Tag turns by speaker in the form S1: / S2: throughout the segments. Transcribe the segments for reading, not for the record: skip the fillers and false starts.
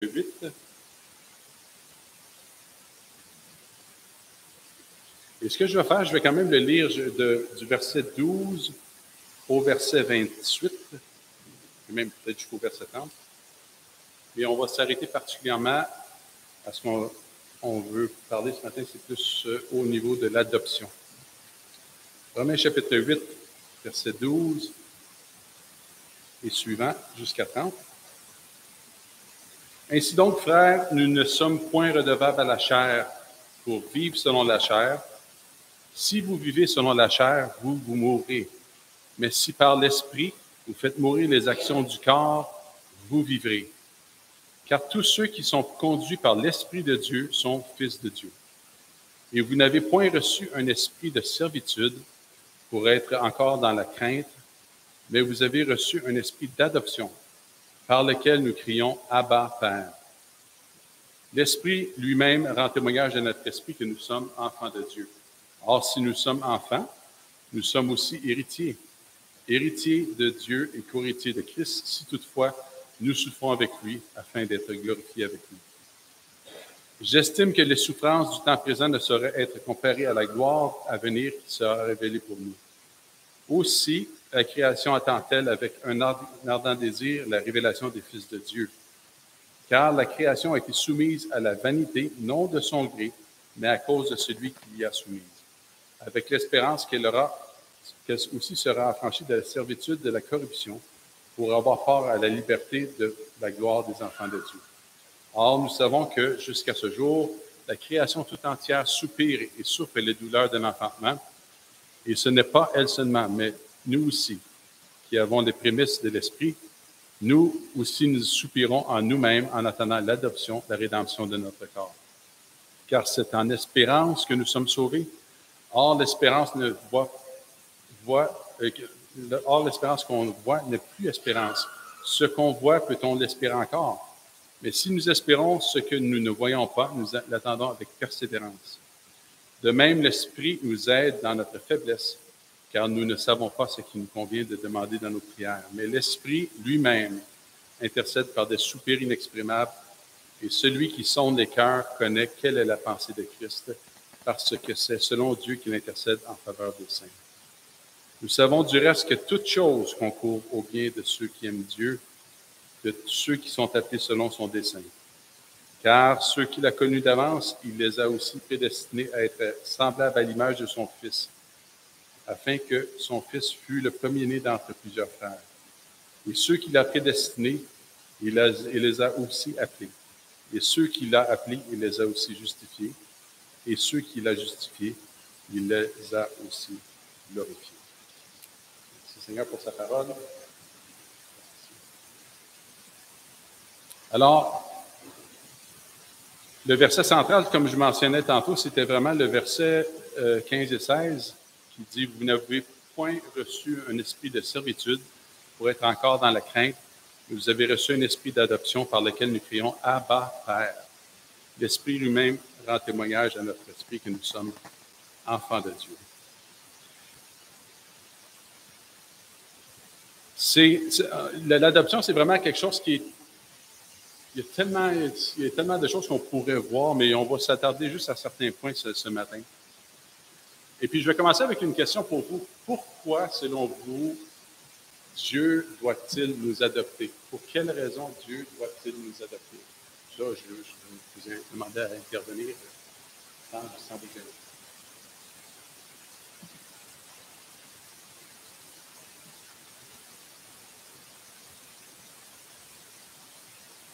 S1: 8. Et ce que je vais faire, je vais quand même le lire du verset 12 au verset 28, et même peut-être jusqu'au verset 30. Et on va s'arrêter particulièrement à ce qu'on veut parler ce matin, c'est plus au niveau de l'adoption. Romains chapitre 8, verset 12 et suivant, jusqu'à 30. Ainsi donc, frères, nous ne sommes point redevables à la chair pour vivre selon la chair. Si vous vivez selon la chair, vous mourrez. Mais si par l'Esprit, vous faites mourir les actions du corps, vous vivrez. Car tous ceux qui sont conduits par l'Esprit de Dieu sont fils de Dieu. Et vous n'avez point reçu un esprit de servitude pour être encore dans la crainte, mais vous avez reçu un esprit d'adoption, par lequel nous crions « Abba, Père ». L'Esprit lui-même rend témoignage à notre esprit que nous sommes enfants de Dieu. Or, si nous sommes enfants, nous sommes aussi héritiers. Héritiers de Dieu et co-héritiers de Christ, si toutefois nous souffrons avec lui, afin d'être glorifiés avec lui. J'estime que les souffrances du temps présent ne sauraient être comparées à la gloire à venir qui sera révélée pour nous. Aussi, la création attend-elle avec un ardent désir la révélation des fils de Dieu. Car la création a été soumise à la vanité, non de son gré, mais à cause de celui qui l'y a soumise, avec l'espérance qu'elle aussi sera affranchie de la servitude de la corruption, pour avoir part à la liberté de la gloire des enfants de Dieu. Or, nous savons que, jusqu'à ce jour, la création tout entière soupire et souffre les douleurs de l'enfantement, et ce n'est pas elle seulement, mais nous aussi, qui avons les prémices de l'Esprit, nous aussi nous soupirons en nous-mêmes en attendant l'adoption, la rédemption de notre corps. Car c'est en espérance que nous sommes sauvés. Or, l'espérance qu'on voit n'est plus espérance. Ce qu'on voit, peut-on l'espérer encore? Mais si nous espérons ce que nous ne voyons pas, nous l'attendons avec persévérance. De même, l'Esprit nous aide dans notre faiblesse, car nous ne savons pas ce qui nous convient de demander dans nos prières. Mais l'Esprit lui-même intercède par des soupirs inexprimables, et celui qui sonde les cœurs connaît quelle est la pensée de Christ, parce que c'est selon Dieu qu'il intercède en faveur des saints. Nous savons du reste que toute chose concourt au bien de ceux qui aiment Dieu, de ceux qui sont appelés selon son dessein. Car ceux qu'il a connus d'avance, il les a aussi prédestinés à être semblables à l'image de son Fils, afin que son Fils fût le premier-né d'entre plusieurs frères. Et ceux qu'il a prédestinés, il les a aussi appelés. Et ceux qu'il a appelés, il les a aussi justifiés. Et ceux qu'il a justifiés, il les a aussi glorifiés. Merci Seigneur pour sa parole. Alors, le verset central, comme je mentionnais tantôt, c'était vraiment le verset 15 et 16 qui dit « Vous n'avez point reçu un esprit de servitude pour être encore dans la crainte, mais vous avez reçu un esprit d'adoption par lequel nous crions « Abba, Père ». L'Esprit lui-même rend témoignage à notre esprit que nous sommes enfants de Dieu. L'adoption, c'est vraiment quelque chose qui est... Il y a tellement de choses qu'on pourrait voir, mais on va s'attarder juste à certains points ce matin. Et puis, je vais commencer avec une question pour vous. Pourquoi, selon vous, Dieu doit-il nous adopter? Pour quelle raison Dieu doit-il nous adopter? Ça, je vous ai demandé à intervenir sans vous gêner.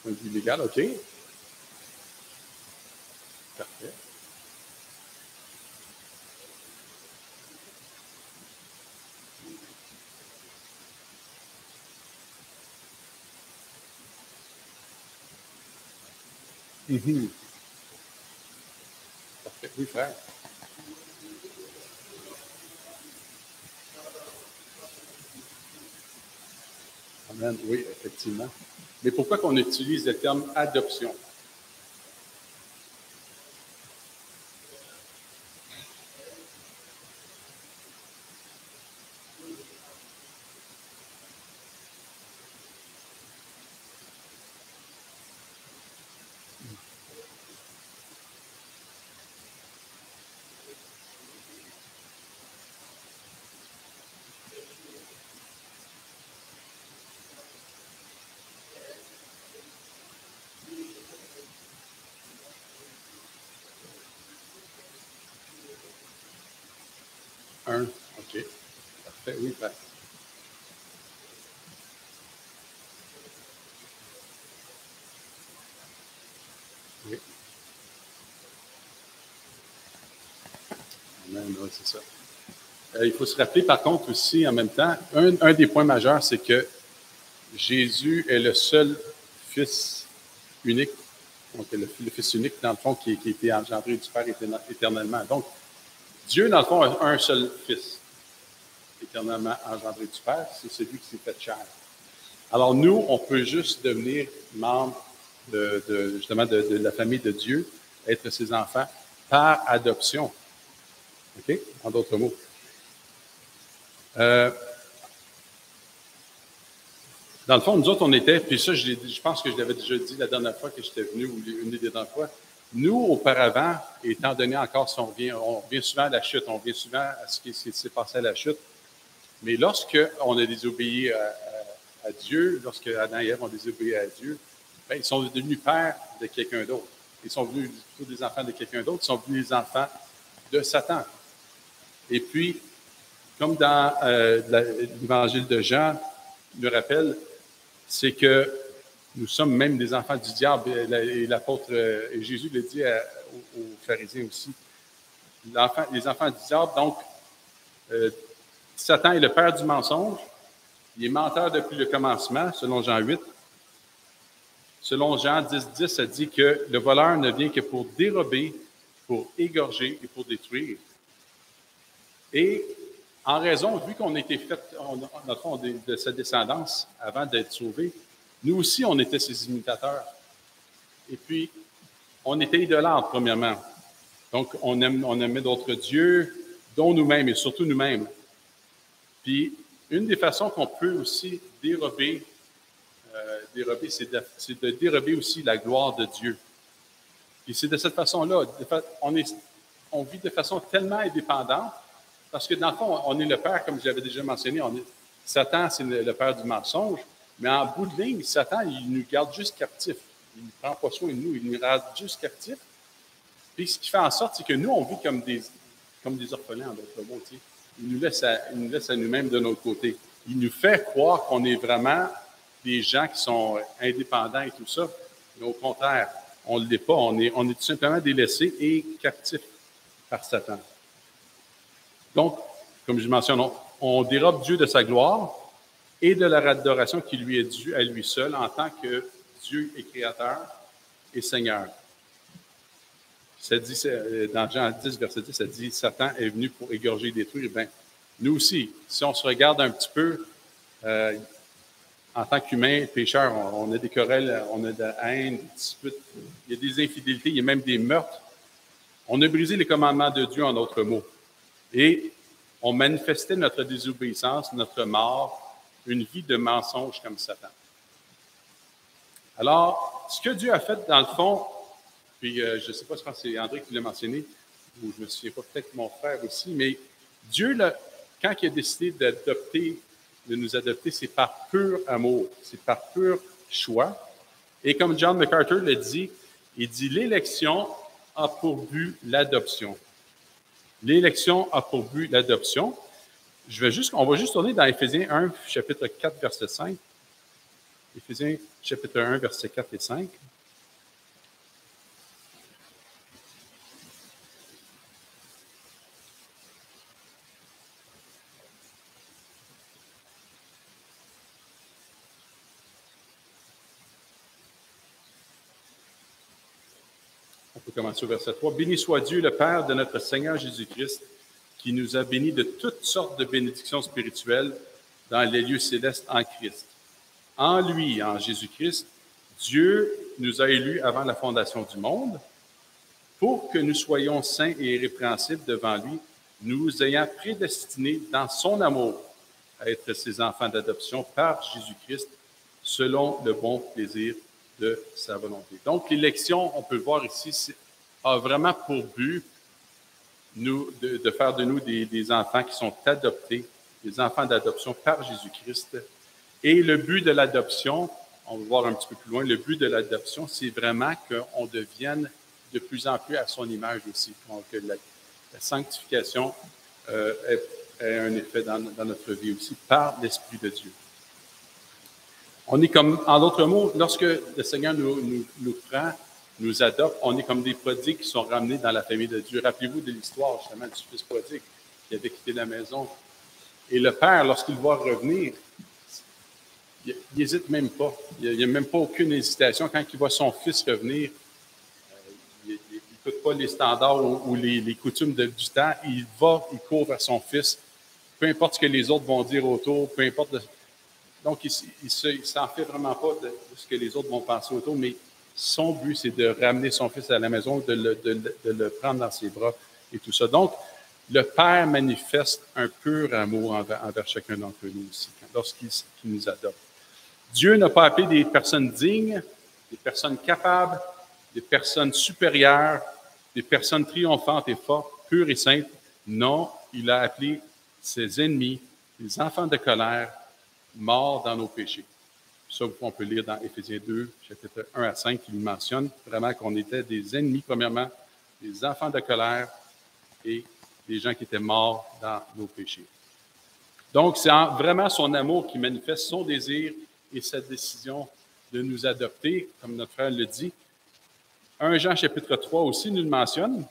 S1: Point de vue légal, OK. Parfait. Mm-hmm. Parfait. Oui, frère. Amen. Oui, effectivement. Mais pourquoi qu'on utilise le terme adoption? Oui, Père. Oui. Amen, oui, c'est ça. Il faut se rappeler, par contre, aussi, en même temps, un des points majeurs, c'est que Jésus est le seul Fils unique, donc le Fils unique, dans le fond, qui a été engendré du Père éternellement. Donc, Dieu, dans le fond, a un seul Fils éternellement engendré du Père, c'est celui qui s'est fait chair. Alors, nous, on peut juste devenir membre justement de la famille de Dieu, être ses enfants, par adoption. OK? En d'autres mots. Dans le fond, nous autres, on était, puis ça, je pense que je l'avais déjà dit la dernière fois que j'étais venu, ou une des dernières fois. Nous, auparavant, étant donné encore si on vient souvent à la chute, on vient souvent à ce qui s'est passé à la chute, mais lorsque on a désobéi à Dieu, lorsque Adam et Ève ont désobéi à Dieu, bien, ils sont devenus pères de quelqu'un d'autre. Ils sont venus plutôt des enfants de quelqu'un d'autre, ils sont devenus des enfants de Satan. Et puis, comme dans l'évangile de Jean nous rappelle, c'est que nous sommes même des enfants du diable. Et l'apôtre et Jésus le dit aux pharisiens aussi. Les enfants du diable, donc, Satan est le père du mensonge. Il est menteur depuis le commencement, selon Jean 8. Selon Jean 10, ça dit que le voleur ne vient que pour dérober, pour égorger et pour détruire. Et en raison, vu qu'on était fait, notre fond, de sa descendance avant d'être sauvés, nous aussi, on était ses imitateurs. Et puis, on était idolâtres, premièrement. Donc, on aimait d'autres dieux, dont nous-mêmes, et surtout nous-mêmes. Puis, une des façons qu'on peut aussi dérober, c'est de dérober aussi la gloire de Dieu. Et c'est de cette façon-là. On vit de façon tellement indépendante, parce que dans le fond, on est le père, comme je l'avais déjà mentionné, Satan, c'est le père du mensonge, mais en bout de ligne, Satan, il nous garde juste captifs. Il ne prend pas soin de nous, il nous garde juste captifs. Puis ce qui fait en sorte, c'est que nous, on vit comme des orphelins, en d'autres mots. Tu sais. Il nous laisse à nous-mêmes de notre côté. Il nous fait croire qu'on est vraiment des gens qui sont indépendants et tout ça. Mais au contraire, on ne l'est pas. On est tout simplement délaissés et captifs par Satan. Donc, comme je mentionne, on dérobe Dieu de sa gloire et de la adoration qui lui est due à lui seul en tant que Dieu et Créateur et Seigneur. Ça dit, dans Jean 10, verset 10, ça dit « Satan est venu pour égorger et détruire ». Bien, nous aussi, si on se regarde un petit peu, en tant qu'humains, pécheurs, on a des querelles, on a de la haine, des disputes, il y a des infidélités, il y a même des meurtres. On a brisé les commandements de Dieu, en d'autres mots. Et on manifestait notre désobéissance, notre mort, une vie de mensonge comme Satan. Alors, ce que Dieu a fait, dans le fond, puis je ne sais pas, je pense que c'est André qui l'a mentionné, ou je ne me souviens pas, peut-être mon frère aussi, mais Dieu, quand il a décidé de nous adopter, c'est par pur amour, c'est par pur choix. Et comme John MacArthur le dit, il dit « L'élection a pour but l'adoption ». L'élection a pour but l'adoption. On va juste tourner dans Éphésiens 1, chapitre 4, verset 5. Éphésiens, chapitre 1, verset 4 et 5. On peut commencer au verset 3. « Béni soit Dieu, le Père de notre Seigneur Jésus-Christ, qui nous a bénis de toutes sortes de bénédictions spirituelles dans les lieux célestes en Christ. En lui, en Jésus-Christ, Dieu nous a élus avant la fondation du monde pour que nous soyons saints et irrépréhensibles devant lui, nous ayant prédestinés dans son amour à être ses enfants d'adoption par Jésus-Christ, selon le bon plaisir de sa volonté. » Donc, l'élection, on peut le voir ici, a vraiment pour but de faire de nous des enfants qui sont adoptés, des enfants d'adoption par Jésus-Christ. Et le but de l'adoption, on va voir un petit peu plus loin, le but de l'adoption, c'est vraiment qu'on devienne de plus en plus à son image aussi. Donc, la sanctification ait un effet dans notre vie aussi, par l'Esprit de Dieu. On est comme, en d'autres mots, lorsque le Seigneur nous prend, nous adopte, on est comme des prodigues qui sont ramenés dans la famille de Dieu. Rappelez-vous de l'histoire, justement, du fils prodigue qui avait quitté la maison. Et le père, lorsqu'il le voit revenir, il n'hésite même pas. Il n'y a même pas aucune hésitation. Quand il voit son fils revenir, il n'écoute pas les standards ou les coutumes du temps. Il court vers son fils. Peu importe ce que les autres vont dire autour, peu importe. Donc, il ne s'en fait vraiment pas de ce que les autres vont penser autour, mais son but, c'est de ramener son fils à la maison, de le prendre dans ses bras et tout ça. Donc, le Père manifeste un pur amour envers chacun d'entre nous aussi, lorsqu'il nous adopte. Dieu n'a pas appelé des personnes dignes, des personnes capables, des personnes supérieures, des personnes triomphantes et fortes, pures et saintes. Non, il a appelé ses ennemis, les enfants de colère, morts dans nos péchés. Ça, on peut lire dans Éphésiens 2, chapitre 1 à 5, qui nous mentionne vraiment qu'on était des ennemis, premièrement, des enfants de colère et des gens qui étaient morts dans nos péchés. Donc, c'est vraiment son amour qui manifeste son désir et sa décision de nous adopter, comme notre frère le dit. 1 Jean chapitre 3 aussi nous le mentionne.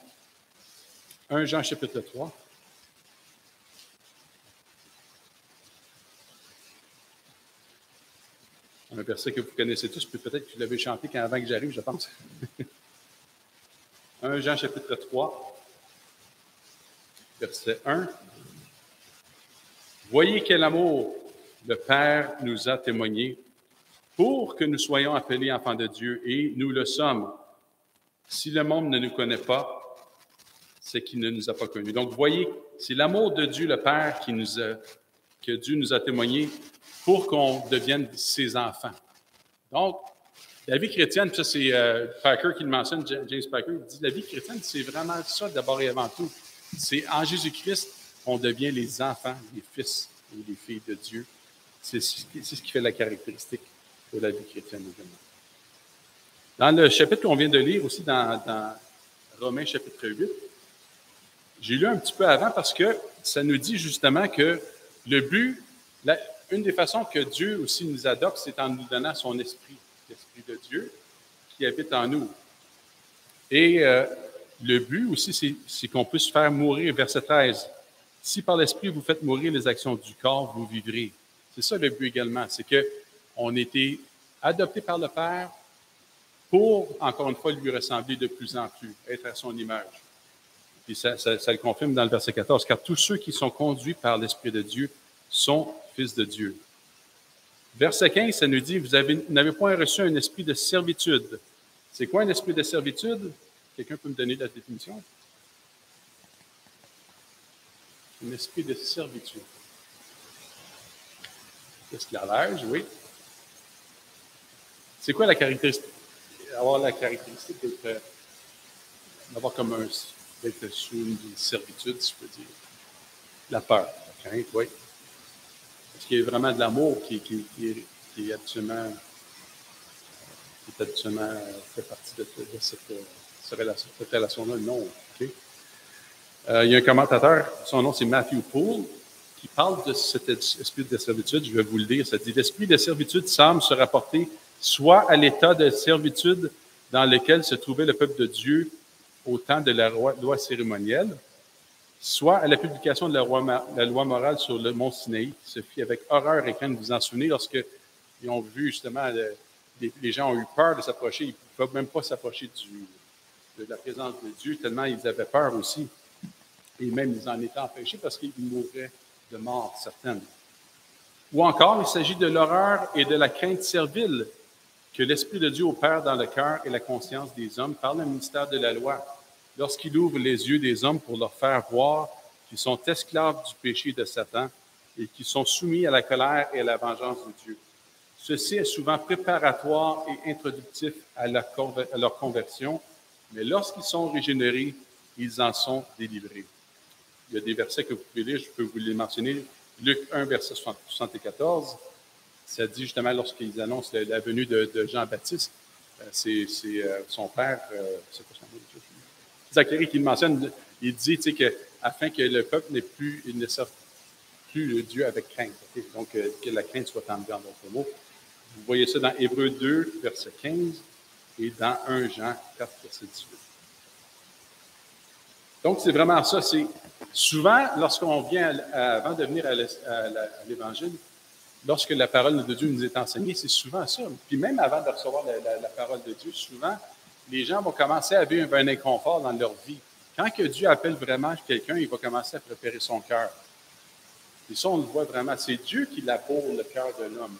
S1: 1 Jean chapitre 3. Un verset que vous connaissez tous, puis peut-être que vous l'avez chanté avant que j'arrive, je pense. 1 Jean chapitre 3, verset 1. Voyez quel amour le Père nous a témoigné pour que nous soyons appelés enfants de Dieu, et nous le sommes. Si le monde ne nous connaît pas, c'est qu'il ne nous a pas connus. Donc, voyez, c'est l'amour de Dieu, le Père, que Dieu nous a témoigné pour qu'on devienne ses enfants. Donc, la vie chrétienne, ça c'est Packer qui le mentionne, James Packer, il dit la vie chrétienne, c'est vraiment ça d'abord et avant tout. C'est en Jésus-Christ qu'on devient les enfants, les fils et les filles de Dieu. C'est ce qui fait la caractéristique de la vie chrétienne également. Dans le chapitre qu'on vient de lire aussi, dans Romains chapitre 8, j'ai lu un petit peu avant parce que ça nous dit justement que le but, une des façons que Dieu aussi nous adopte, c'est en nous donnant son esprit, l'esprit de Dieu qui habite en nous. Et le but aussi, c'est qu'on puisse faire mourir, verset 13, « Si par l'esprit vous faites mourir les actions du corps, vous vivrez. » C'est ça le but également, c'est qu'on a été adopté par le Père pour, encore une fois, lui ressembler de plus en plus, être à son image. Et ça le confirme dans le verset 14, « Car tous ceux qui sont conduits par l'Esprit de Dieu sont fils de Dieu. » Verset 15, ça nous dit, « Vous n'avez point reçu un esprit de servitude. » C'est quoi un esprit de servitude? Quelqu'un peut me donner la définition? Un esprit de servitude. Esclavage, oui. C'est quoi la caractéristique? Avoir la caractéristique d'avoir comme d'être sous une servitude, si je peux dire. La peur, la crainte, oui. Parce qu'il y a vraiment de l'amour qui est absolument fait partie de cette relation-là. Non, OK? Il y a un commentateur, son nom c'est Matthew Poole, qui parle de cet esprit de servitude. Je vais vous le lire. Ça dit « L'esprit de servitude semble se rapporter soit à l'état de servitude dans lequel se trouvait le peuple de Dieu au temps de la loi cérémonielle, soit à la publication de la loi morale sur le mont Sinaï, qui se fit avec horreur et crainte. Vous vous en souvenez, lorsqu'ils ont vu justement, les gens ont eu peur de s'approcher, ils ne peuvent même pas s'approcher de la présence de Dieu, tellement ils avaient peur aussi. Et même ils en étaient empêchés parce qu'ils mourraient de mort certaine. Ou encore, il s'agit de l'horreur et de la crainte servile que l'Esprit de Dieu opère dans le cœur et la conscience des hommes par le ministère de la loi, lorsqu'il ouvre les yeux des hommes pour leur faire voir qu'ils sont esclaves du péché de Satan et qu'ils sont soumis à la colère et à la vengeance de Dieu. Ceci est souvent préparatoire et introductif à leur conversion, mais lorsqu'ils sont régénérés, ils en sont délivrés. Il y a des versets que vous pouvez lire, je peux vous les mentionner. Luc 1, verset 74, ça dit justement lorsqu'ils annoncent la venue de Jean-Baptiste, c'est son père, c'est quoi son nom? Zacharie qui le mentionne, il dit que afin que le peuple il ne serve plus le Dieu avec crainte. Okay? Donc, que la crainte soit enlevée en d'autres mots. Vous voyez ça dans Hébreux 2, verset 15, et dans 1 Jean 4, verset 18. Donc, c'est vraiment ça. C'est souvent, lorsqu'on vient, avant de venir à l'Évangile, lorsque la parole de Dieu nous est enseignée, c'est souvent ça. Puis même avant de recevoir la parole de Dieu, souvent, les gens vont commencer à vivre un inconfort dans leur vie. Quand que Dieu appelle vraiment quelqu'un, il va commencer à préparer son cœur. Et ça, on le voit vraiment. C'est Dieu qui laboure le cœur de l'homme.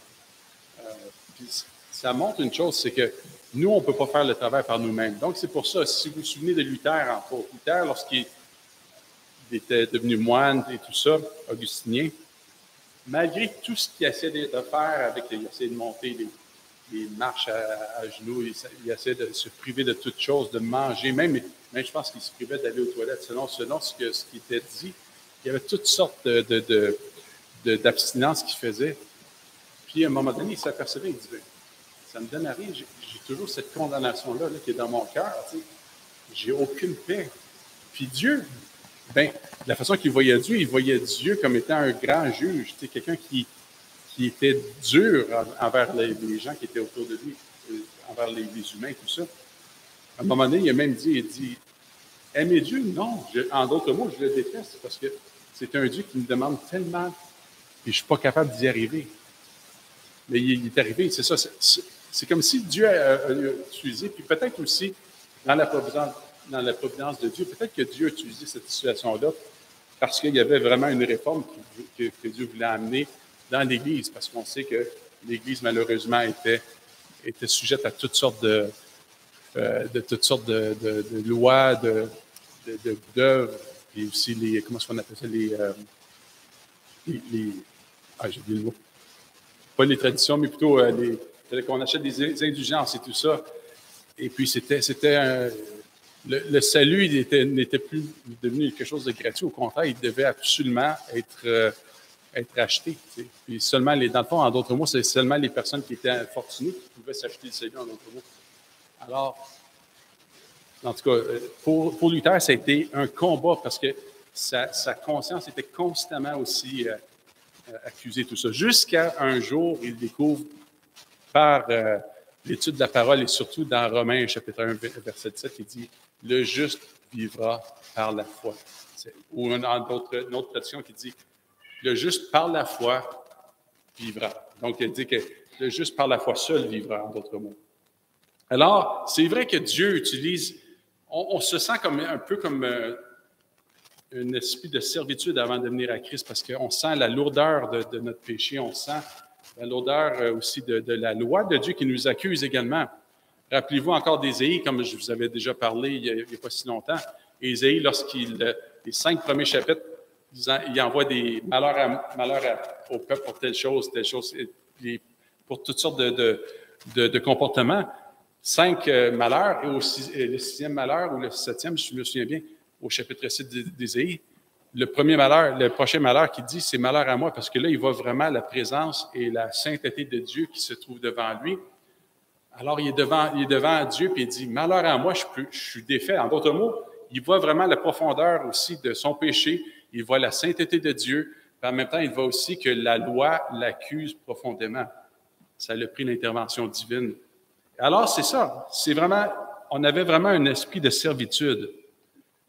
S1: Puis ça montre une chose, c'est que nous, on ne peut pas faire le travail par nous-mêmes. Donc, c'est pour ça, si vous vous souvenez de Luther, entre autres, Luther, lorsqu'il était devenu moine et tout ça, augustinien, malgré tout ce qu'il essayait de faire, il essayait de monter les marches à genoux, il essayait de se priver de toutes choses, de manger, même je pense qu'il se privait d'aller aux toilettes, selon ce qui était dit. Il y avait toutes sortes d'abstinences qu'il faisait. Puis, à un moment donné, il s'apercevait, il disait, ça me donne à rien, j'ai toujours cette condamnation-là qui est dans mon cœur, tu sais. J'ai aucune paix. Puis Dieu, la façon qu'il voyait Dieu, il voyait Dieu comme étant un grand juge, tu sais, quelqu'un qui était dur envers les gens qui étaient autour de lui, envers les humains, tout ça. À un moment donné, il a même dit, aimer Dieu, non. En d'autres mots, je le déteste parce que c'est un Dieu qui me demande tellement, et je ne suis pas capable d'y arriver. Mais il est arrivé, c'est ça. C'est comme si Dieu a utilisé, puis peut-être aussi, dans la providence de Dieu, peut-être que Dieu a utilisé cette situation-là parce qu'il y avait vraiment une réforme que Dieu voulait amener dans l'Église, parce qu'on sait que l'Église, malheureusement, était sujette à toutes sortes de lois, d'œuvres, et aussi comment est-ce qu'on appelle ça, j'ai oublié le mot. Pas les traditions, mais plutôt qu'on achète des indulgences et tout ça. Et puis, le salut n'était plus devenu quelque chose de gratuit. Au contraire, il devait absolument être acheté. Tu sais. Puis seulement, dans le fond, en d'autres mots, c'est seulement les personnes qui étaient fortunées qui pouvaient s'acheter le salut, en d'autres mots. Alors, en tout cas, pour Luther, ça a été un combat parce que sa conscience était constamment aussi accusée, tout ça. Jusqu'à un jour, il découvre par l'étude de la parole et surtout dans Romains chapitre 1, verset 7, il dit « Le juste vivra par la foi ». Ou une autre tradition qui dit « Le juste par la foi vivra ». Donc, il dit que le juste par la foi seul vivra, en d'autres mots. Alors, c'est vrai que Dieu utilise, on se sent un peu comme un esprit de servitude avant de venir à Christ parce qu'on sent la lourdeur de notre péché, on sent la lourdeur aussi de la loi de Dieu qui nous accuse également. Rappelez-vous encore d'Ésaïe, comme je vous avais déjà parlé il n'y a pas si longtemps. Ésaïe, les 5 premiers chapitres, il envoie des malheurs au peuple pour telle chose, et pour toutes sortes de comportements. 5 malheurs, et le 6e malheur, ou le 7e, je me souviens bien, au chapitre 7 d'Ésaïe, le prochain malheur qu'il dit, c'est malheur à moi, parce que là, il voit vraiment la présence et la sainteté de Dieu qui se trouve devant lui. Alors, il est devant Dieu, puis il dit, malheur à moi, je suis défait. En d'autres mots, il voit vraiment la profondeur aussi de son péché, il voit la sainteté de Dieu, puis en même temps, il voit aussi que la loi l'accuse profondément. Ça a pris l'intervention divine. Alors, c'est ça. On avait vraiment un esprit de servitude.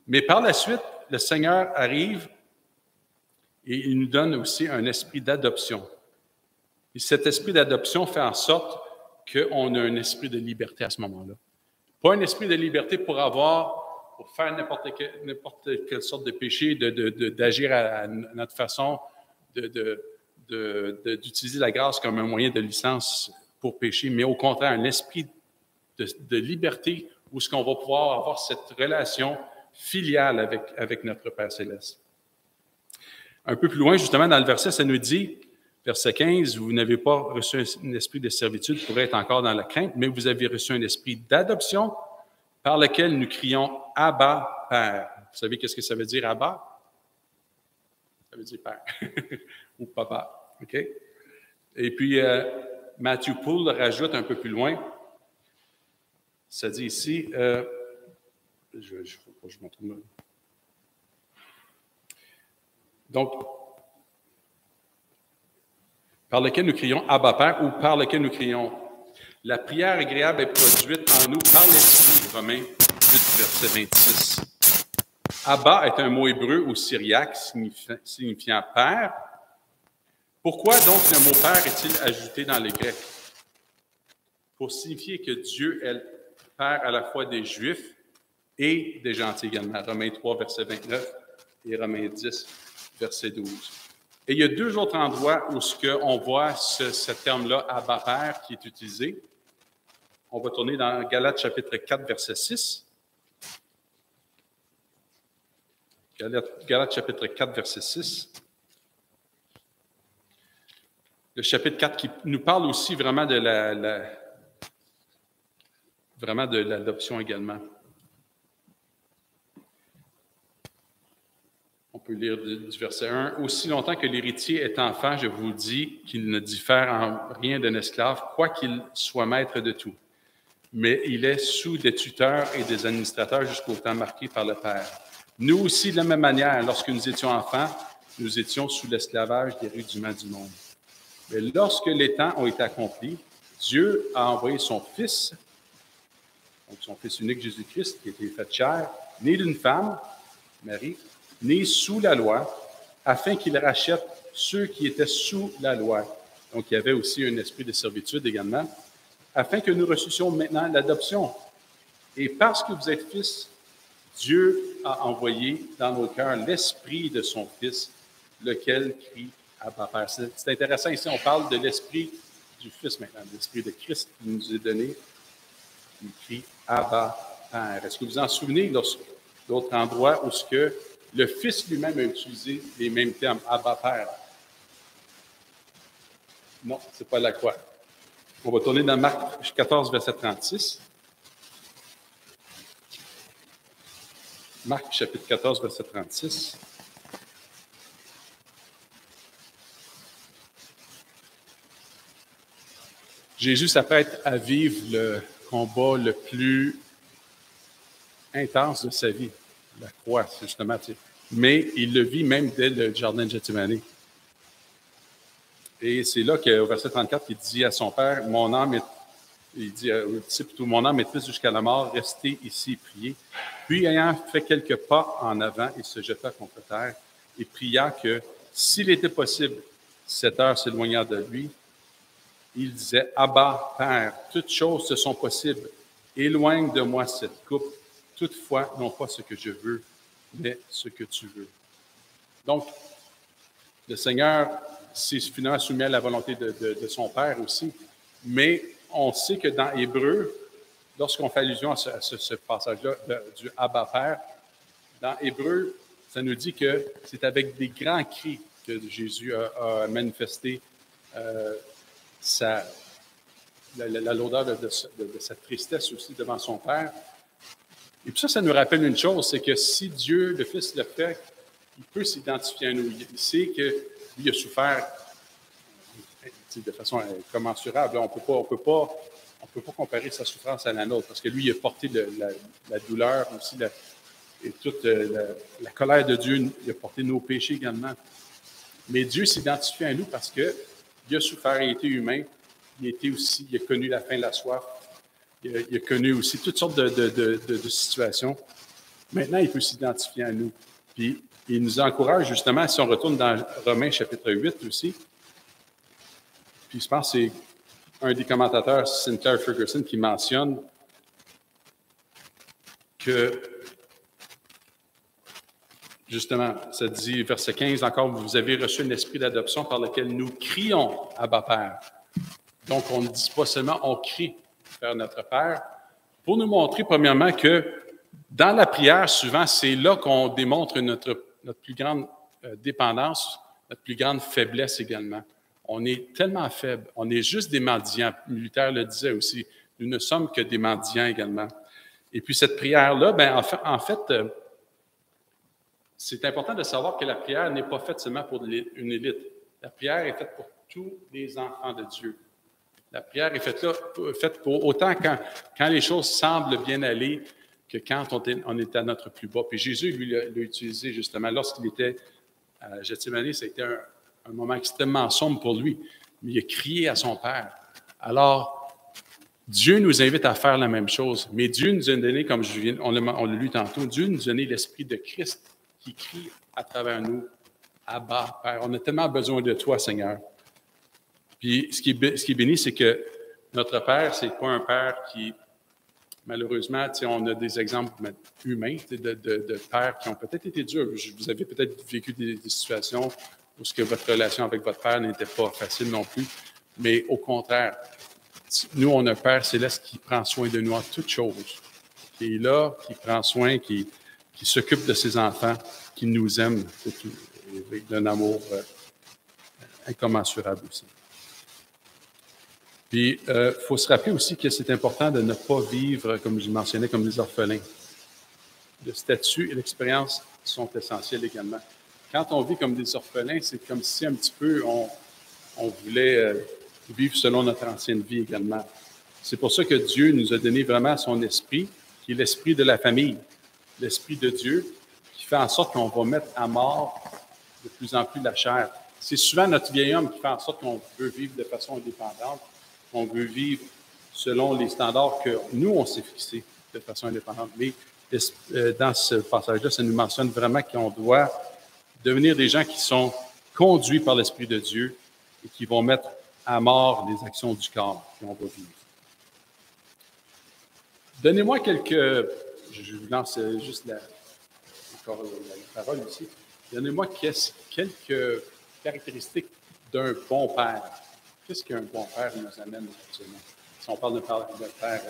S1: Mais par la suite, le Seigneur arrive et il nous donne aussi un esprit d'adoption. Et cet esprit d'adoption fait en sorte qu'on a un esprit de liberté à ce moment-là. Pas un esprit de liberté pour faire n'importe quelle sorte de péché, d'agir à notre façon, d'utiliser la grâce comme un moyen de licence pour pécher, mais au contraire, un esprit de liberté où est-ce qu'on va pouvoir avoir cette relation filiale avec notre Père Céleste. Un peu plus loin, justement, dans le verset, ça nous dit, verset 15, « Vous n'avez pas reçu un esprit de servitude pour être encore dans la crainte, mais vous avez reçu un esprit d'adoption par lequel nous crions « Abba, Père ». Vous savez qu'est-ce que ça veut dire « Abba » ? Ça veut dire « Père » ou « Papa ». OK? Et puis, Matthew Poole rajoute un peu plus loin, ça dit ici, je montre. Donc, par lequel nous crions Abba Père ou par lequel nous crions. La prière agréable est produite en nous par l'Esprit, Romains 8, verset 26. Abba est un mot hébreu ou syriaque signifiant Père. Pourquoi donc le mot Père est-il ajouté dans les Grecs? Pour signifier que Dieu est Père à la fois des Juifs et des gentils également. Romains 3, verset 29 et Romains 10, verset 12. Et il y a deux autres endroits où on voit ce terme-là, Abba Père, qui est utilisé. On va tourner dans Galates chapitre 4, verset 6. Galates chapitre 4, verset 6. Le chapitre 4 qui nous parle aussi vraiment de l'adoption également. On peut lire du verset 1. « Aussi longtemps que l'héritier est enfant, je vous dis qu'il ne diffère en rien d'un esclave, quoiqu'il soit maître de tout. Mais il est sous des tuteurs et des administrateurs jusqu'au temps marqué par le Père. Nous aussi, de la même manière, lorsque nous étions enfants, nous étions sous l'esclavage des rudiments du monde. Mais lorsque les temps ont été accomplis, Dieu a envoyé son Fils, donc son Fils unique Jésus-Christ, qui a été fait chair, né d'une femme, Marie, né sous la loi, afin qu'il rachète ceux qui étaient sous la loi. Donc, il y avait aussi un esprit de servitude également, afin que nous reçussions maintenant l'adoption. Et parce que vous êtes fils, Dieu a envoyé dans nos cœurs l'esprit de son Fils, lequel crie Abba Père. C'est intéressant, ici on parle de l'esprit du Fils maintenant, de l'esprit de Christ qui nous est donné, qui crie Abba Père. Est-ce que vous en souvenez d'autres endroits où le Fils lui-même a utilisé les mêmes termes, Abba Père? Non, ce n'est pas la croix. On va tourner dans Marc 14, verset 36. Marc, chapitre 14, verset 36. Jésus s'apprête à vivre le combat le plus intense de sa vie, la croix, justement. Mais il le vit même dès le jardin de Gethsémani. Et c'est là qu'au verset 34, il dit à son père, mon âme est triste jusqu'à la mort, restez ici et priez. Puis, ayant fait quelques pas en avant, il se jeta contre terre et pria que, s'il était possible, cette heure s'éloignant de lui. Il disait, Abba, Père, toutes choses te sont possibles. Éloigne de moi cette coupe. Toutefois, non pas ce que je veux, mais ce que tu veux. Donc, le Seigneur s'est finalement soumis à la volonté de son Père aussi. Mais on sait que dans Hébreu, lorsqu'on fait allusion à ce passage-là du Abba Père, dans Hébreu, ça nous dit que c'est avec des grands cris que Jésus a manifesté la lourdeur de sa tristesse aussi devant son Père. Et puis ça nous rappelle une chose, c'est que si Dieu, le Fils, le fait, il peut s'identifier à nous. Il sait que lui a souffert de façon incommensurable. On peut pas comparer sa souffrance à la nôtre, parce que lui, il a porté la douleur aussi, et toute la colère de Dieu, il a porté nos péchés également. Mais Dieu s'identifie à nous parce qu'il a souffert, il a été humain, il a connu la faim, la soif, il a connu aussi toutes sortes de situations. Maintenant, il peut s'identifier à nous. Puis, il nous encourage justement, si on retourne dans Romains chapitre 8 aussi, puis je pense que c'est un des commentateurs, Sinclair Ferguson, qui mentionne que, justement, ça dit, verset 15 encore, vous avez reçu un esprit d'adoption par lequel nous crions Abba Père. Donc, on ne dit pas seulement, on crie vers notre Père, pour nous montrer, premièrement, que dans la prière, souvent, c'est là qu'on démontre notre plus grande dépendance, notre plus grande faiblesse également. On est tellement faible, on est juste des mendiants. Luther le disait aussi, nous ne sommes que des mendiants également. Et puis cette prière-là, en fait, c'est important de savoir que la prière n'est pas faite seulement pour une élite. La prière est faite pour tous les enfants de Dieu. La prière est faite pour autant quand les choses semblent bien aller que quand on est à notre plus bas. Puis Jésus, lui, l'a utilisé justement lorsqu'il était à Gethsémani, ça a été un moment extrêmement sombre pour lui. mais il a crié à son Père. Alors, Dieu nous invite à faire la même chose, mais Dieu nous a donné, comme on l'a lu tantôt, Dieu nous a donné l'Esprit de Christ qui crie à travers nous, Abba, Père. On a tellement besoin de toi, Seigneur. Puis, ce qui est béni, c'est que notre Père, c'est pas un Père qui, malheureusement, on a des exemples humains de pères qui ont peut-être été durs. Vous avez peut-être vécu des situations où ce que votre relation avec votre Père n'était pas facile non plus, mais au contraire, nous, on a un Père céleste qui prend soin de nous en toutes choses, qui est là, qui prend soin, qui s'occupe de ses enfants, qui nous aime avec d'un amour incommensurable aussi. Puis, il faut se rappeler aussi que c'est important de ne pas vivre, comme je mentionnais, comme des orphelins. Le statut et l'expérience sont essentiels également. Quand on vit comme des orphelins, c'est comme si un petit peu on voulait vivre selon notre ancienne vie également. C'est pour ça que Dieu nous a donné vraiment son esprit, qui est l'esprit de la famille, l'esprit de Dieu, qui fait en sorte qu'on va mettre à mort de plus en plus la chair. C'est souvent notre vieil homme qui fait en sorte qu'on veut vivre de façon indépendante, qu'on veut vivre selon les standards que nous, on s'est fixés de façon indépendante. Mais dans ce passage-là, ça nous mentionne vraiment qu'on doit devenir des gens qui sont conduits par l'Esprit de Dieu et qui vont mettre à mort les actions du corps qu'on va vivre. Donnez-moi quelques... Je vous lance juste encore la parole ici. Donnez-moi quelques caractéristiques d'un bon père. Qu'est-ce qu'un bon père nous amène actuellement? Si on parle de père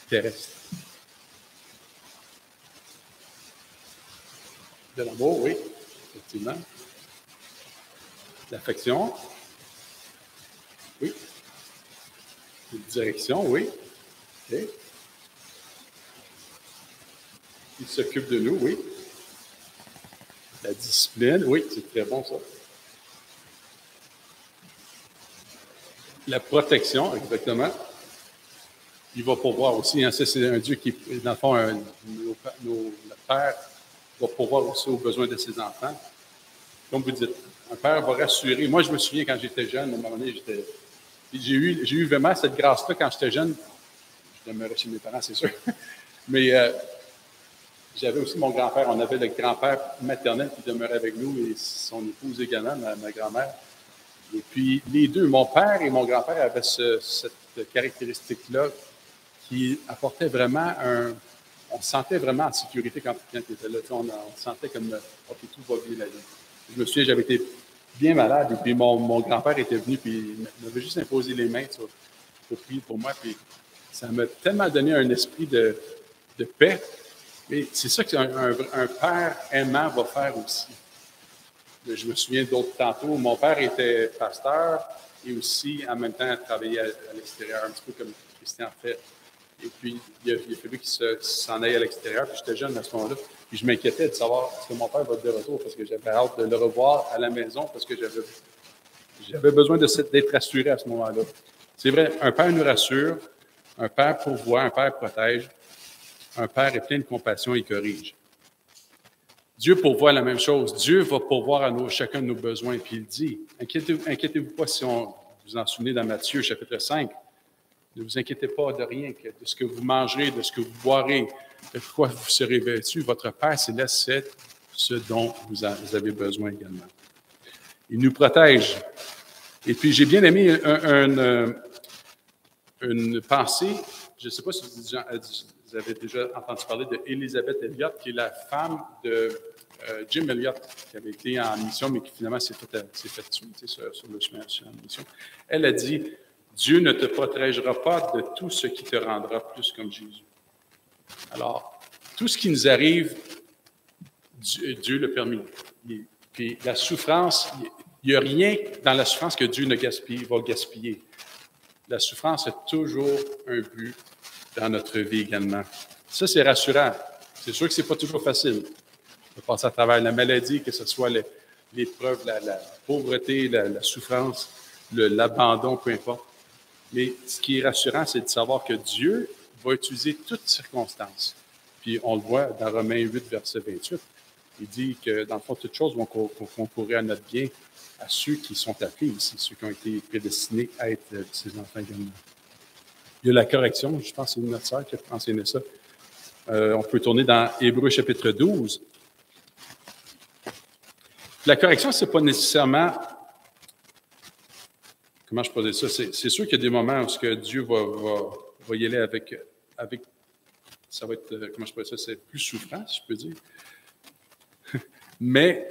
S1: terrestre. De l'amour, oui, effectivement. L'affection, oui. Une direction, oui. OK. Il s'occupe de nous, oui. La discipline, oui, c'est très bon ça. La protection, exactement. Il va pourvoir aussi, hein, ça c'est un Dieu qui, dans le fond, notre Père va pourvoir aussi aux besoins de ses enfants. Comme vous dites, un père va rassurer. Moi, je me souviens quand j'étais jeune, à un moment donné, j'ai eu vraiment cette grâce-là quand j'étais jeune. Je demeurais chez mes parents, c'est sûr. Mais j'avais aussi mon grand-père. On avait le grand-père maternel qui demeurait avec nous et son épouse également, ma grand-mère. Et puis, les deux, mon père et mon grand-père avaient cette caractéristique-là qui apportait vraiment on se sentait vraiment en sécurité quand il était là. On se sentait comme, OK, tout va bien là-dedans. Je me souviens, j'avais été bien malade et puis mon grand-père était venu puis il m'avait juste imposé les mains pour prier pour moi. Puis ça m'a tellement donné un esprit de paix. Et c'est ça qu'un père aimant va faire aussi. Je me souviens d'autres tantôt. Mon père était pasteur et aussi, en même temps, travaillait à l'extérieur, un petit peu comme Christian fait. Et puis, il a fallu qu'il s'en aille à l'extérieur. Puis, j'étais jeune à ce moment-là. Puis, je m'inquiétais de savoir est-ce que mon père va être de retour parce que j'avais hâte de le revoir à la maison parce que j'avais besoin d'être rassuré à ce moment-là. C'est vrai, un père nous rassure, un père pourvoit, un père protège, un père est plein de compassion et corrige. Dieu pourvoit la même chose. Dieu va pourvoir à chacun de nos besoins. Puis il dit, inquiétez-vous pas si on vous en souvenez dans Matthieu chapitre 5. Ne vous inquiétez pas de rien, de ce que vous mangerez, de ce que vous boirez, de quoi vous serez vêtus. Votre Père céleste sait ce dont vous avez besoin également. Il nous protège. Et puis j'ai bien aimé une pensée, je ne sais pas si vous avez déjà entendu parler d'Elizabeth Elliot, qui est la femme de Jim Elliot, qui avait été en mission, mais qui finalement s'est fait tuer sur le chemin en mission. Elle a dit, Dieu ne te protégera pas de tout ce qui te rendra plus comme Jésus. Alors, tout ce qui nous arrive, Dieu l'a permis. Puis la souffrance, il n'y a rien dans la souffrance que Dieu va gaspiller. La souffrance a toujours un but dans notre vie également. Ça, c'est rassurant. C'est sûr que ce n'est pas toujours facile. On peut passer à travers la maladie, que ce soit l'épreuve, la pauvreté, la souffrance, l'abandon, peu importe. Mais ce qui est rassurant, c'est de savoir que Dieu va utiliser toutes circonstances. Puis on le voit dans Romains 8, verset 28. Il dit que, dans le fond, toutes choses vont concourir à notre bien, à ceux qui sont appelés ici, ceux qui ont été prédestinés à être ses enfants également. Il y a la correction, je pense que c'est notre sœur qui a mentionné ça. On peut tourner dans Hébreux chapitre 12. La correction, ce n'est pas nécessairement... Comment je peux dire ça? C'est sûr qu'il y a des moments où ce que Dieu va y aller avec... Ça va être... Comment je peux dire ça? C'est plus souffrant, si je peux dire. Mais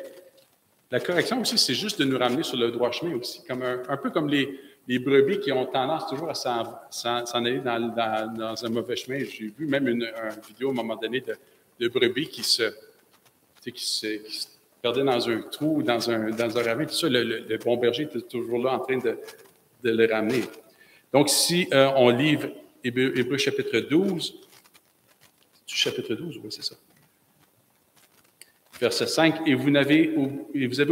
S1: la correction aussi, c'est juste de nous ramener sur le droit chemin aussi. Comme un peu comme les brebis qui ont tendance toujours à s'en aller dans un mauvais chemin. J'ai vu même une vidéo à un moment donné de brebis qui se perdaient dans un trou, dans un ravin. Tout ça, le bon berger était toujours là en train de les ramener. Donc, si on livre Hébreux chapitre 12, chapitre 12, oui, c'est ça. Verset 5, et vous avez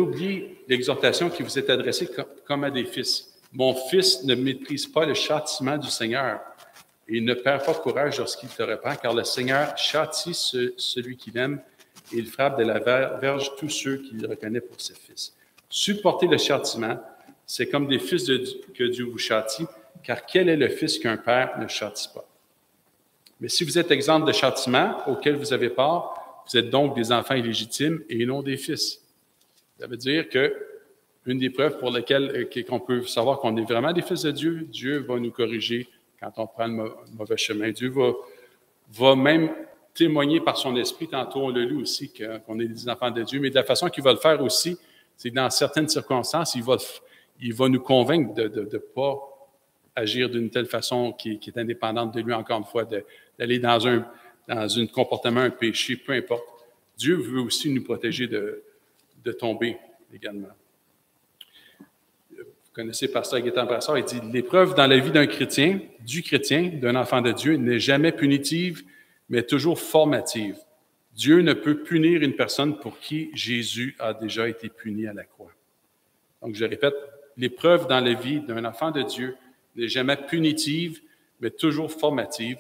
S1: oublié l'exhortation qui vous est adressée comme à des fils. Mon fils ne méprise pas le châtiment du Seigneur et ne perd pas courage lorsqu'il te reprend, car le Seigneur châtie celui qu'il aime et il frappe de la verge tous ceux qu'il reconnaît pour ses fils. Supporter le châtiment, c'est comme des fils que Dieu vous châtie, car quel est le fils qu'un père ne châtie pas? Mais si vous êtes exempt de châtiment auquel vous avez part, vous êtes donc des enfants illégitimes et non des fils. Ça veut dire que une des preuves pour lesquelles qu'on peut savoir qu'on est vraiment des fils de Dieu, Dieu va nous corriger quand on prend le mauvais chemin. Dieu va même témoigner par son esprit, tantôt on l'a lu aussi, qu'on est des enfants de Dieu, mais de la façon qu'il va le faire aussi, c'est que dans certaines circonstances, il va nous convaincre de ne pas agir d'une telle façon qui est indépendante de lui, encore une fois, d'aller dans un comportement, un péché, peu importe. Dieu veut aussi nous protéger de tomber également. Vous connaissez Pasteur Gaétan Brassard, il dit « L'épreuve dans la vie d'un chrétien, d'un enfant de Dieu, n'est jamais punitive, mais toujours formative. Dieu ne peut punir une personne pour qui Jésus a déjà été puni à la croix. » Donc, je répète, l'épreuve dans la vie d'un enfant de Dieu n'est jamais punitive, mais toujours formative.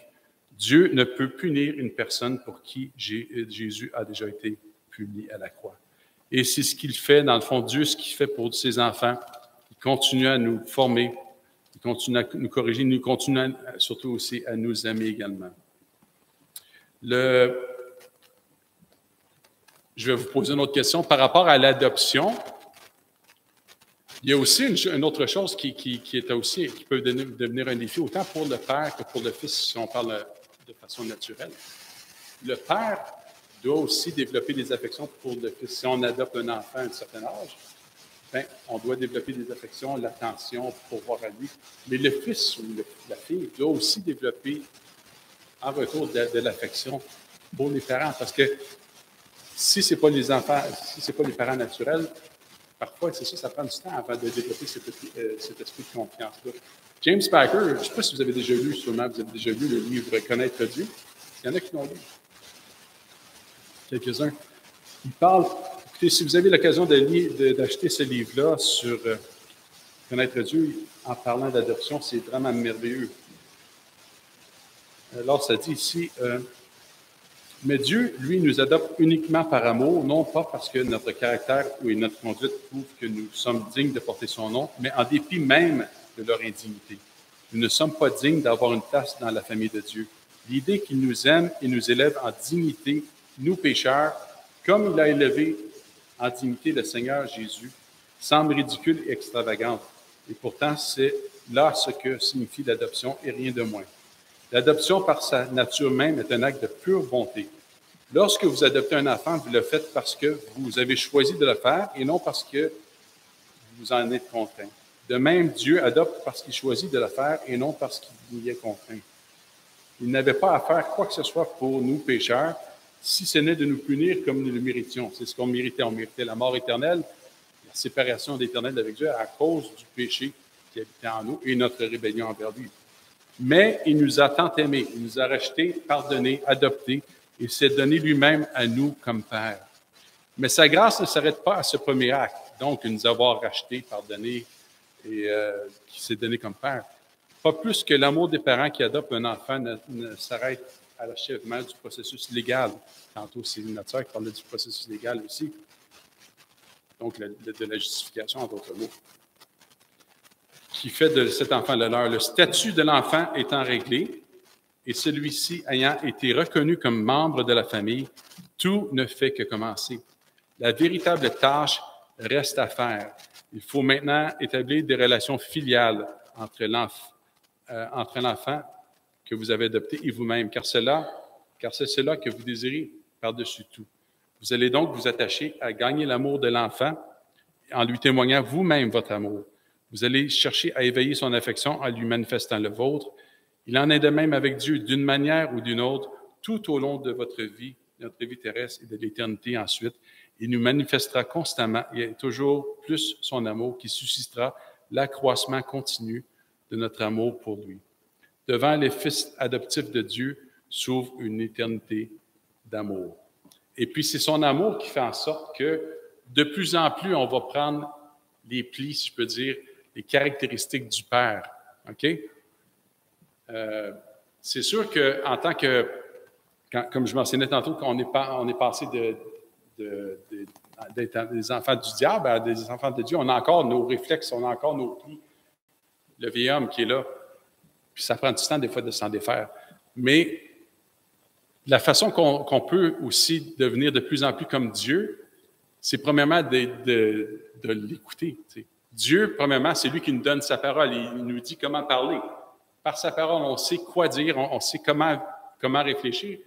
S1: Dieu ne peut punir une personne pour qui Jésus a déjà été puni à la croix. Et c'est ce qu'il fait, dans le fond, Dieu, ce qu'il fait pour ses enfants. Il continue à nous former, il continue à nous corriger, il continue surtout aussi à nous aimer également. Je vais vous poser une autre question. Par rapport à l'adoption, il y a aussi une autre chose qui peut devenir un défi, autant pour le père que pour le fils, si on parle de façon naturelle. Le père doit aussi développer des affections pour le fils. Si on adopte un enfant à un certain âge, on doit développer des affections, l'attention pour voir à lui. Mais le fils ou la fille doit aussi développer en retour de l'affection pour les parents. Parce que si ce n'est pas les enfants, si ce n'est pas les parents naturels, parfois, c'est ça prend du temps avant de développer cet esprit de confiance-là. James Packer, je ne sais pas si vous avez déjà lu, sûrement vous avez déjà lu le livre « Connaître Dieu ». Il y en a qui l'ont lu. Quelques-uns. Il parle, écoutez, si vous avez l'occasion d'acheter ce livre-là sur Connaître Dieu, en parlant d'adoption, c'est vraiment merveilleux. Alors, ça dit ici, mais Dieu, lui, nous adopte uniquement par amour, non pas parce que notre caractère ou notre conduite prouve que nous sommes dignes de porter son nom, mais en dépit même de leur indignité. Nous ne sommes pas dignes d'avoir une place dans la famille de Dieu. L'idée qu'il nous aime et nous élève en dignité, nous pécheurs, comme il a élevé en dignité le Seigneur Jésus, semble ridicule et extravagante. Et pourtant, c'est là ce que signifie l'adoption et rien de moins. L'adoption, par sa nature même, est un acte de pure bonté. Lorsque vous adoptez un enfant, vous le faites parce que vous avez choisi de le faire et non parce que vous en êtes contraint. De même, Dieu adopte parce qu'il choisit de le faire et non parce qu'il y est contraint. Il n'avait pas à faire quoi que ce soit pour nous, pécheurs, si ce n'est de nous punir comme nous le méritions. C'est ce qu'on méritait. On méritait la mort éternelle, la séparation d'Éternel avec Dieu à cause du péché qui habitait en nous et notre rébellion envers lui. Mais il nous a tant aimés, il nous a rachetés, pardonnés, adoptés, et s'est donné lui-même à nous comme Père. Mais sa grâce ne s'arrête pas à ce premier acte, donc de nous avoir rachetés, pardonnés, et qui s'est donné comme Père. Pas plus que l'amour des parents qui adoptent un enfant ne s'arrête à l'achèvement du processus légal. Tantôt, c'est notre sœur qui parlait du processus légal aussi. Donc, de la justification, en d'autres mots. Qui fait de cet enfant le leur. Le statut de l'enfant étant réglé, et celui-ci ayant été reconnu comme membre de la famille, tout ne fait que commencer. La véritable tâche reste à faire. Il faut maintenant établir des relations filiales entre l'enfant que vous avez adopté et vous-même, car c'est cela que vous désirez par-dessus tout. Vous allez donc vous attacher à gagner l'amour de l'enfant en lui témoignant vous-même votre amour. Vous allez chercher à éveiller son affection en lui manifestant le vôtre. Il en est de même avec Dieu, d'une manière ou d'une autre, tout au long de votre vie, notre vie terrestre et de l'éternité ensuite. Il nous manifestera constamment et toujours plus son amour qui suscitera l'accroissement continu de notre amour pour lui. Devant les fils adoptifs de Dieu s'ouvre une éternité d'amour. Et puis, c'est son amour qui fait en sorte que de plus en plus, on va prendre les plis, si je peux dire, les caractéristiques du Père. OK? C'est sûr qu'en tant que, comme je mentionnais tantôt, qu'on est passé d'être des enfants du diable à des enfants de Dieu, on a encore nos réflexes, on a encore nos plis. Le vieil homme qui est là. Puis ça prend du temps, des fois, de s'en défaire. Mais la façon qu'on peut aussi devenir de plus en plus comme Dieu, c'est premièrement de l'écouter. Tu sais. Dieu, premièrement, c'est lui qui nous donne sa parole. Il nous dit comment parler. Par sa parole, on sait quoi dire, on sait comment réfléchir.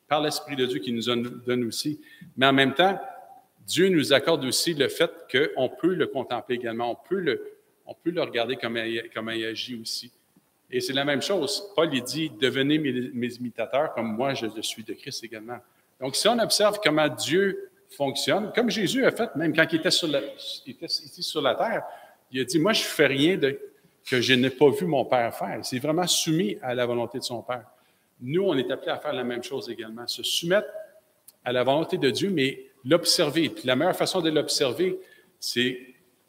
S1: Par l'Esprit de Dieu qui nous donne aussi. Mais en même temps, Dieu nous accorde aussi le fait qu'on peut le contempler également. On peut le regarder comment il agit aussi. Et c'est la même chose. Paul, il dit, devenez mes imitateurs comme moi, je le suis de Christ également. Donc, si on observe comment Dieu fonctionne, comme Jésus a fait, même quand il était ici sur la terre, il a dit, moi, je ne fais rien que je n'ai pas vu mon Père faire. C'est vraiment soumis à la volonté de son Père. Nous, on est appelés à faire la même chose également, se soumettre à la volonté de Dieu, mais l'observer. Puis la meilleure façon de l'observer, c'est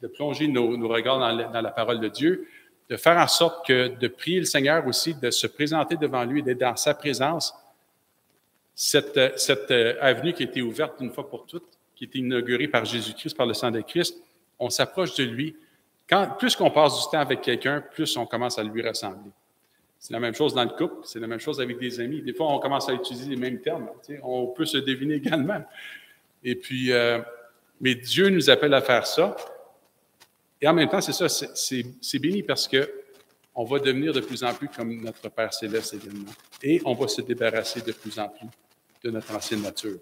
S1: de plonger nos regards dans la parole de Dieu, de faire en sorte que de prier le Seigneur aussi, de se présenter devant lui, d'être dans sa présence. Cette avenue qui a été ouverte une fois pour toutes, qui a été inaugurée par Jésus-Christ, par le sang de Christ, on s'approche de lui. Plus qu'on passe du temps avec quelqu'un, plus on commence à lui ressembler. C'est la même chose dans le couple, c'est la même chose avec des amis. Des fois, on commence à utiliser les mêmes termes. Tu sais, on peut se deviner également. Et puis, mais Dieu nous appelle à faire ça. Et en même temps, c'est ça, c'est béni parce qu'on va devenir de plus en plus comme notre Père Céleste également. Et on va se débarrasser de plus en plus de notre ancienne nature.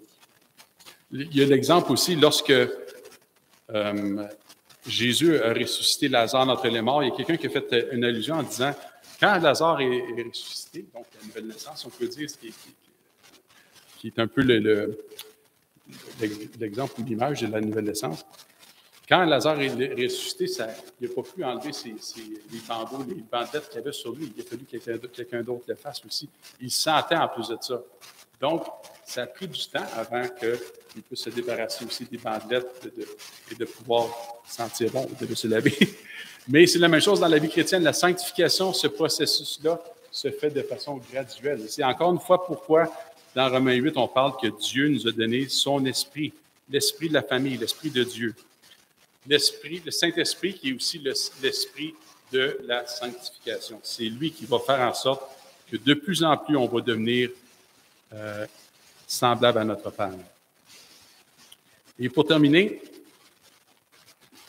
S1: Il y a l'exemple aussi, lorsque Jésus a ressuscité Lazare d'entre les morts, il y a quelqu'un qui a fait une allusion en disant, quand Lazare est ressuscité, donc la nouvelle naissance, on peut dire, ce qui est un peu l'exemple ou l'image de la nouvelle naissance, quand Lazare est ressuscité, il n'a pas pu enlever les bandeaux, les bandelettes qu'il avait sur lui. Il a fallu que quelqu'un d'autre le fasse aussi. Il sentait en plus de ça. Donc, ça a pris du temps avant qu'il puisse se débarrasser aussi des bandelettes et de pouvoir sentir bon, de se laver. Mais c'est la même chose dans la vie chrétienne. La sanctification, ce processus-là, se fait de façon graduelle. C'est encore une fois pourquoi, dans Romains 8, on parle que Dieu nous a donné son esprit, l'esprit de la famille, l'esprit de Dieu. L'esprit, le Saint-Esprit, qui est aussi l'esprit de la sanctification. C'est lui qui va faire en sorte que de plus en plus, on va devenir semblable à notre Père. Et pour terminer,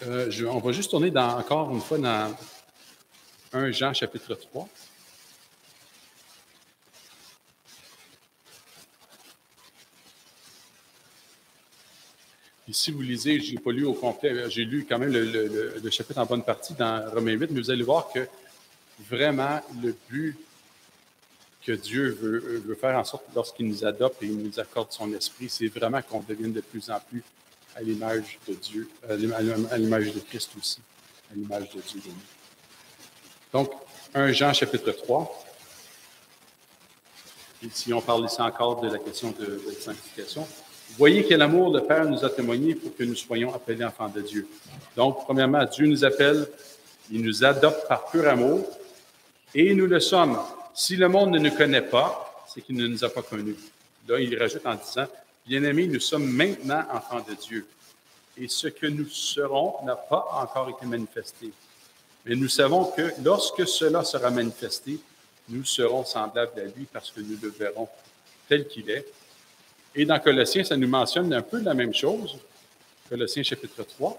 S1: on va juste tourner encore une fois dans 1 Jean chapitre 3. Et si vous lisez, je n'ai pas lu au complet, j'ai lu quand même le chapitre en bonne partie dans Romains 8, mais vous allez voir que vraiment le but que Dieu veut faire en sorte lorsqu'il nous adopte et il nous accorde son esprit, c'est vraiment qu'on devienne de plus en plus à l'image de Dieu, à l'image de Christ aussi, à l'image de Dieu. Donc, 1 Jean chapitre 3. Et si on parle ici encore de la question de sanctification, voyez quel amour le Père nous a témoigné pour que nous soyons appelés enfants de Dieu. Donc, premièrement, Dieu nous appelle, il nous adopte par pur amour. Et nous le sommes. Si le monde ne nous connaît pas, c'est qu'il ne nous a pas connus. Là, il rajoute en disant, bien-aimés, nous sommes maintenant enfants de Dieu. Et ce que nous serons n'a pas encore été manifesté. Mais nous savons que lorsque cela sera manifesté, nous serons semblables à lui parce que nous le verrons tel qu'il est. Et dans Colossiens, ça nous mentionne un peu la même chose. Colossiens chapitre 3.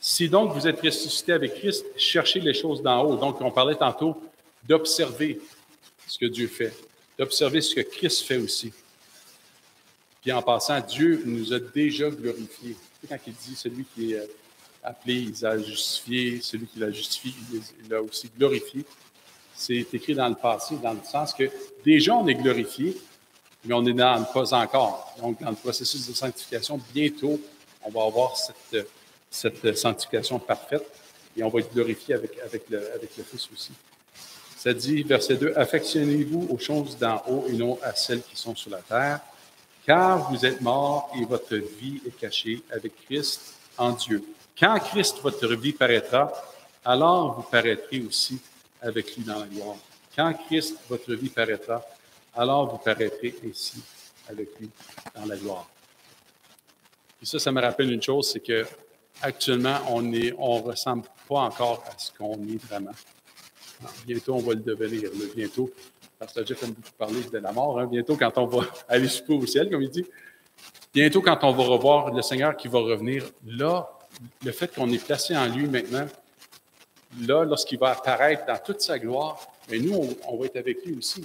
S1: Si donc vous êtes ressuscités avec Christ, cherchez les choses d'en haut. Donc, on parlait tantôt d'observer ce que Dieu fait, d'observer ce que Christ fait aussi. Puis en passant, Dieu nous a déjà glorifiés. Quand il dit celui qui est appelé, il a justifié, celui qui l'a justifié, il l'a aussi glorifié. C'est écrit dans le passé, dans le sens que déjà on est glorifié, mais on est dans le pas encore. Donc, dans le processus de sanctification, bientôt, on va avoir cette sanctification parfaite et on va être glorifié avec le Fils aussi. Ça dit, verset 2, « Affectionnez-vous aux choses d'en haut et non à celles qui sont sur la terre, car vous êtes morts et votre vie est cachée avec Christ en Dieu. Quand Christ, votre vie, paraîtra, alors vous paraîtrez aussi avec lui dans la gloire. Quand Christ, votre vie, paraîtra, alors vous paraîtrez ainsi avec lui dans la gloire. » Et ça me rappelle une chose, c'est que actuellement, on ressemble pas encore à ce qu'on est vraiment. Alors, bientôt, on va le devenir. Là, bientôt, Pasteur Jeff aime beaucoup parler de la mort. Hein, bientôt, quand on va aller souper au ciel, comme il dit, bientôt, quand on va revoir le Seigneur qui va revenir, là, le fait qu'on est placé en lui maintenant, là, lorsqu'il va apparaître dans toute sa gloire, mais nous, on va être avec lui aussi.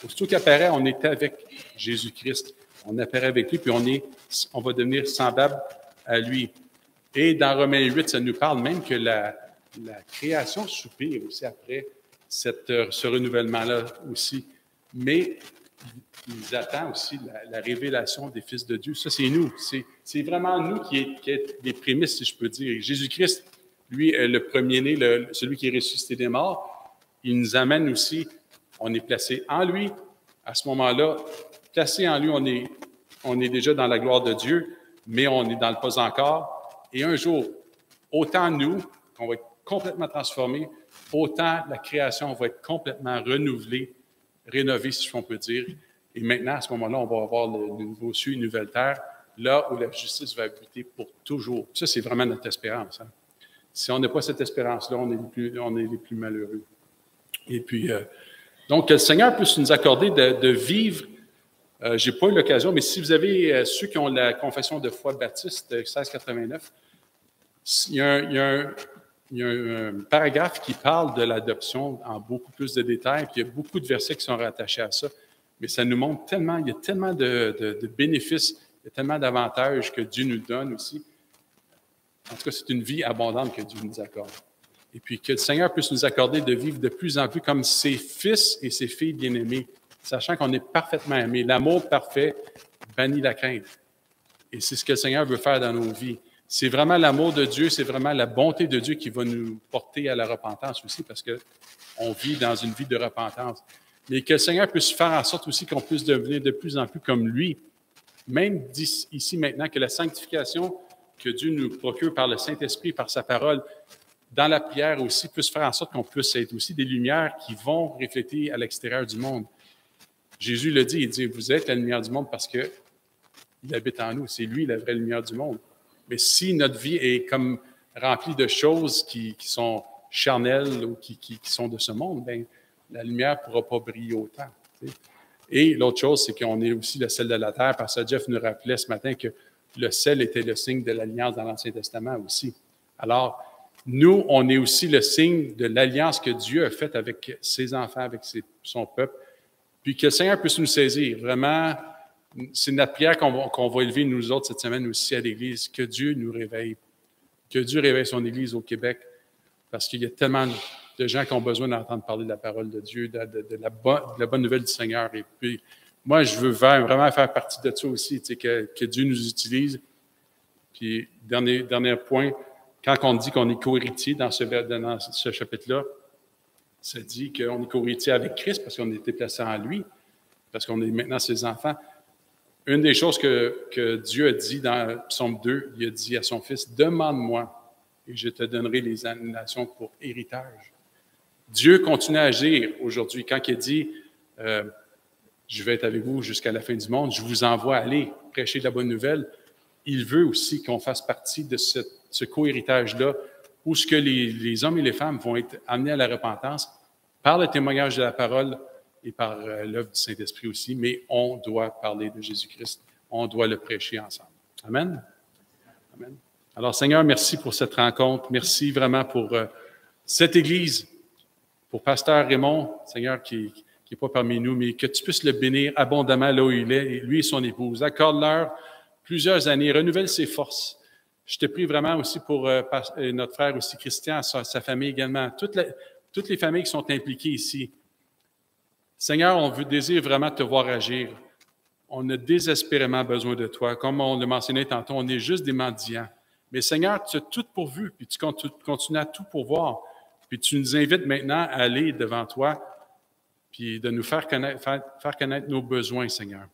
S1: Aussitôt qu'il apparaît, on est avec Jésus-Christ. On apparaît avec lui, puis on va devenir semblable à lui. Et dans Romains 8, ça nous parle même que la création soupire aussi après ce renouvellement-là aussi. Mais il nous attend aussi la révélation des fils de Dieu. Ça, c'est nous. C'est vraiment nous qui est les prémices, si je peux dire. Jésus-Christ, lui, est le premier-né, celui qui est ressuscité des morts. Il nous amène aussi, on est placé en lui. À ce moment-là, placé en lui, on est déjà dans la gloire de Dieu, mais on est dans le pas encore. Et un jour, autant nous, qu'on va être complètement transformés, autant la création va être complètement renouvelée, rénovée, si on peut dire. Et maintenant, à ce moment-là, on va avoir le nouveau ciel, une nouvelle terre, là où la justice va habiter pour toujours. Ça, c'est vraiment notre espérance. Hein? Si on n'a pas cette espérance-là, on est les plus malheureux. Et puis, donc, que le Seigneur puisse nous accorder de vivre. Je n'ai pas eu l'occasion, mais si vous avez ceux qui ont la confession de foi baptiste 1689, il y a un paragraphe qui parle de l'adoption en beaucoup plus de détails, puis il y a beaucoup de versets qui sont rattachés à ça. Mais ça nous montre tellement, il y a tellement de bénéfices, il y a tellement d'avantages que Dieu nous donne aussi. En tout cas, c'est une vie abondante que Dieu nous accorde. Et puis que le Seigneur puisse nous accorder de vivre de plus en plus comme ses fils et ses filles bien-aimés, sachant qu'on est parfaitement aimés. L'amour parfait bannit la crainte. Et c'est ce que le Seigneur veut faire dans nos vies. C'est vraiment l'amour de Dieu, c'est vraiment la bonté de Dieu qui va nous porter à la repentance aussi, parce qu'on vit dans une vie de repentance. Mais que le Seigneur puisse faire en sorte aussi qu'on puisse devenir de plus en plus comme lui. Même ici maintenant, que la sanctification que Dieu nous procure par le Saint-Esprit, par sa parole, dans la prière aussi, puisse faire en sorte qu'on puisse être aussi des lumières qui vont refléter à l'extérieur du monde. Jésus le dit, il dit, vous êtes la lumière du monde parce qu'il habite en nous. C'est lui la vraie lumière du monde. Mais si notre vie est comme remplie de choses qui sont charnelles ou qui sont de ce monde, bien, la lumière ne pourra pas briller autant. Tu sais. Et l'autre chose, c'est qu'on est aussi le sel de la terre. Parce que Jeff nous rappelait ce matin que le sel était le signe de l'alliance dans l'Ancien Testament aussi. Alors, nous, on est aussi le signe de l'alliance que Dieu a faite avec ses enfants, avec son peuple. Puis que le Seigneur puisse nous saisir. Vraiment, c'est notre prière qu'on va élever nous autres cette semaine aussi à l'Église. Que Dieu nous réveille. Que Dieu réveille son Église au Québec. Parce qu'il y a tellement de gens qui ont besoin d'entendre parler de la parole de Dieu, de la bonne nouvelle du Seigneur. Et puis, moi, je veux vraiment faire partie de ça aussi, tu sais, que Dieu nous utilise. Puis, dernier point, quand on dit qu'on est co-héritier dans ce chapitre-là, ça dit qu'on est co-héritier avec Christ parce qu'on a été placé en lui, parce qu'on est maintenant ses enfants. Une des choses que Dieu a dit dans Psaume 2, il a dit à son fils, « Demande-moi, et je te donnerai les nations pour héritage. Dieu continue à agir aujourd'hui. Quand il dit je vais être avec vous jusqu'à la fin du monde, je vous envoie aller prêcher de la bonne nouvelle, il veut aussi qu'on fasse partie de ce co-héritage-là, où ce que les hommes et les femmes vont être amenés à la repentance par le témoignage de la parole et par l'œuvre du Saint-Esprit aussi, mais on doit parler de Jésus-Christ, on doit le prêcher ensemble. Amen. Amen. Alors, Seigneur, merci pour cette rencontre. Merci vraiment pour cette Église, pour Pasteur Raymond, Seigneur, qui n'est pas parmi nous, mais que tu puisses le bénir abondamment là où il est, lui et son épouse. Accorde-leur plusieurs années, renouvelle ses forces. Je te prie vraiment aussi pour notre frère aussi, Christian, sa famille également, toutes les familles qui sont impliquées ici. Seigneur, on désire vraiment te voir agir. On a désespérément besoin de toi. Comme on l'a mentionné tantôt, on est juste des mendiants. Mais Seigneur, tu as tout pourvu, puis tu continues à tout pourvoir. Puis tu nous invites maintenant à aller devant toi, puis de nous faire connaître nos besoins, Seigneur.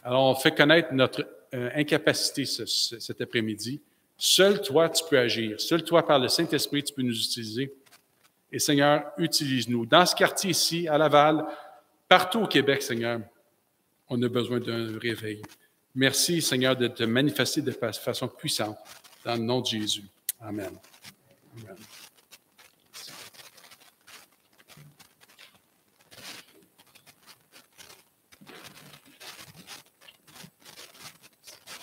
S1: Alors, on fait connaître notre incapacité cet après-midi. Seul toi, tu peux agir. Seul toi, par le Saint-Esprit, tu peux nous utiliser. Et Seigneur, utilise-nous. Dans ce quartier ici, à Laval, partout au Québec, Seigneur, on a besoin d'un réveil. Merci, Seigneur, de te manifester de façon puissante. Dans le nom de Jésus. Amen. Amen.